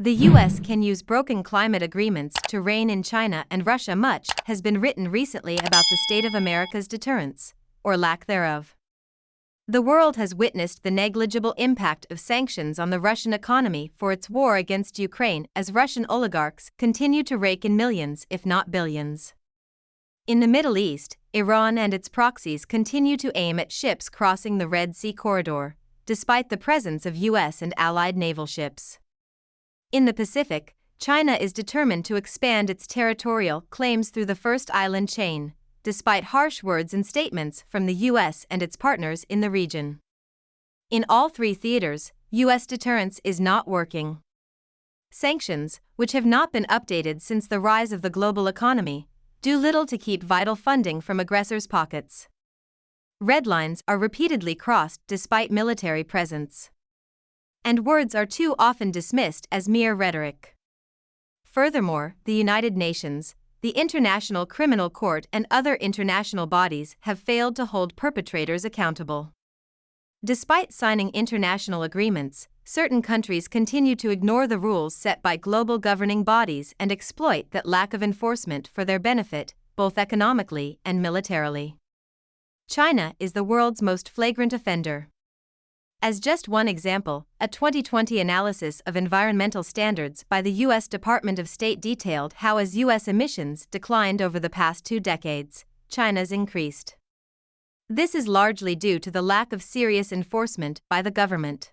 The US can use broken climate agreements to rein in China and Russia. Much has been written recently about the state of America's deterrence, or lack thereof. The world has witnessed the negligible impact of sanctions on the Russian economy for its war against Ukraine as Russian oligarchs continue to rake in millions, if not billions. In the Middle East, Iran and its proxies continue to aim at ships crossing the Red Sea corridor, despite the presence of US and allied naval ships. In the Pacific, China is determined to expand its territorial claims through the First Island chain, despite harsh words and statements from the US and its partners in the region. In all three theaters, US deterrence is not working. Sanctions, which have not been updated since the rise of the global economy, do little to keep vital funding from aggressors' pockets. Red lines are repeatedly crossed despite military presence. And words are too often dismissed as mere rhetoric. Furthermore, the United Nations, the International Criminal Court, and other international bodies have failed to hold perpetrators accountable. Despite signing international agreements, certain countries continue to ignore the rules set by global governing bodies and exploit that lack of enforcement for their benefit, both economically and militarily. China is the world's most flagrant offender. As just one example, a 2020 analysis of environmental standards by the U.S. Department of State detailed how, as U.S. emissions declined over the past 2 decades, China's increased. This is largely due to the lack of serious enforcement by the government.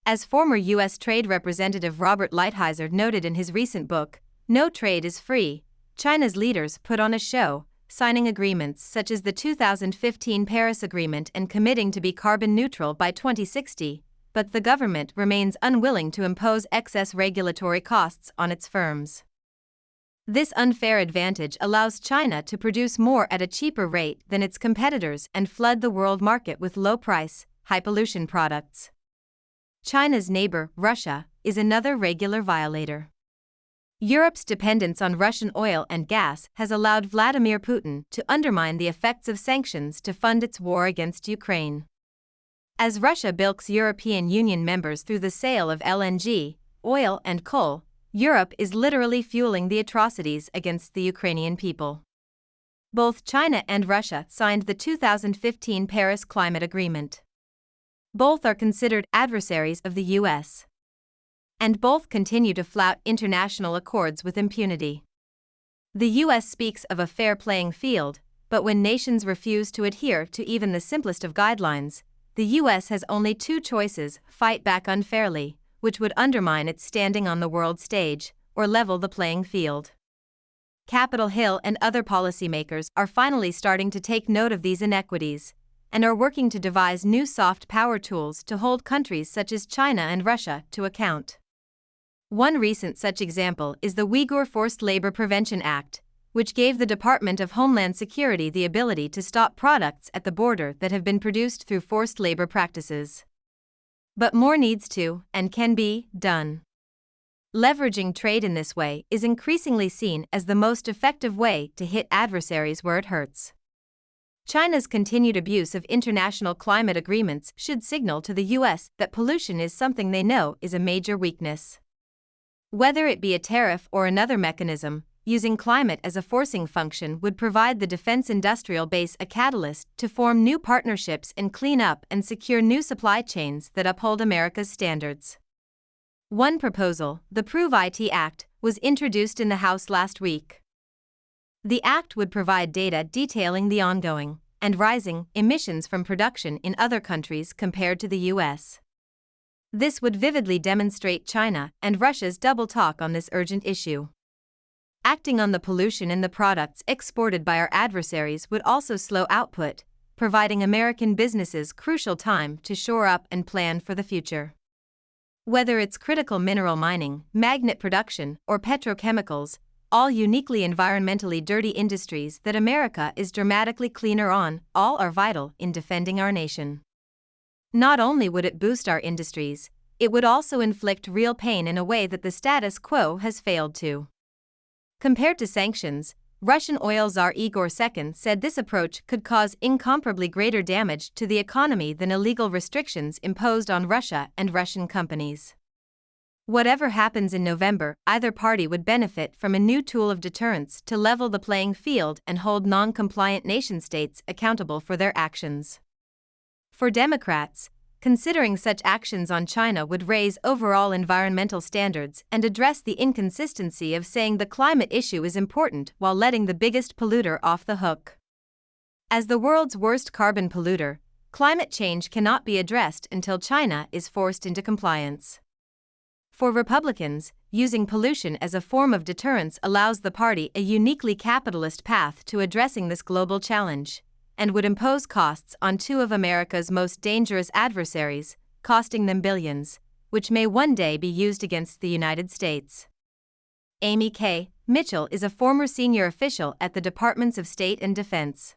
As former U.S. Trade Representative Robert Lighthizer noted in his recent book, No Trade is Free, China's leaders put on a show, signing agreements such as the 2015 Paris Agreement and committing to be carbon neutral by 2060, but the government remains unwilling to impose excess regulatory costs on its firms. This unfair advantage allows China to produce more at a cheaper rate than its competitors and flood the world market with low-price, high-pollution products. China's neighbor, Russia, is another regular violator. Europe's dependence on Russian oil and gas has allowed Vladimir Putin to undermine the effects of sanctions to fund its war against Ukraine. As Russia bilks European Union members through the sale of LNG, oil, and coal, Europe is literally fueling the atrocities against the Ukrainian people. Both China and Russia signed the 2015 Paris Climate Agreement. Both are considered adversaries of the US. And both continue to flout international accords with impunity. The US speaks of a fair playing field, but when nations refuse to adhere to even the simplest of guidelines, the US has only 2 choices: fight back unfairly, which would undermine its standing on the world stage, or level the playing field. Capitol Hill and other policymakers are finally starting to take note of these inequities, and are working to devise new soft power tools to hold countries such as China and Russia to account. One recent such example is the Uyghur Forced Labor Prevention Act, which gave the Department of Homeland Security the ability to stop products at the border that have been produced through forced labor practices. But more needs to, and can be, done. Leveraging trade in this way is increasingly seen as the most effective way to hit adversaries where it hurts. China's continued abuse of international climate agreements should signal to the US that pollution is something they know is a major weakness. Whether it be a tariff or another mechanism, using climate as a forcing function would provide the defense industrial base a catalyst to form new partnerships and clean up and secure new supply chains that uphold America's standards. One proposal, the Prove IT Act, was introduced in the House last week. The act would provide data detailing the ongoing and rising emissions from production in other countries compared to the US. This would vividly demonstrate China and Russia's double talk on this urgent issue. Acting on the pollution in the products exported by our adversaries would also slow output, providing American businesses crucial time to shore up and plan for the future. Whether it's critical mineral mining, magnet production, or petrochemicals, all uniquely environmentally dirty industries that America is dramatically cleaner on, all are vital in defending our nation. Not only would it boost our industries, it would also inflict real pain in a way that the status quo has failed to. Compared to sanctions, Russian oil czar Igor II said this approach could cause incomparably greater damage to the economy than illegal restrictions imposed on Russia and Russian companies. Whatever happens in November, either party would benefit from a new tool of deterrence to level the playing field and hold non-compliant nation-states accountable for their actions. For Democrats, considering such actions on China would raise overall environmental standards and address the inconsistency of saying the climate issue is important while letting the biggest polluter off the hook. As the world's worst carbon polluter, climate change cannot be addressed until China is forced into compliance. For Republicans, using pollution as a form of deterrence allows the party a uniquely capitalist path to addressing this global challenge, and would impose costs on two of America's most dangerous adversaries, costing them billions, which may one day be used against the United States. Amy K. Mitchell is a former senior official at the Departments of State and Defense.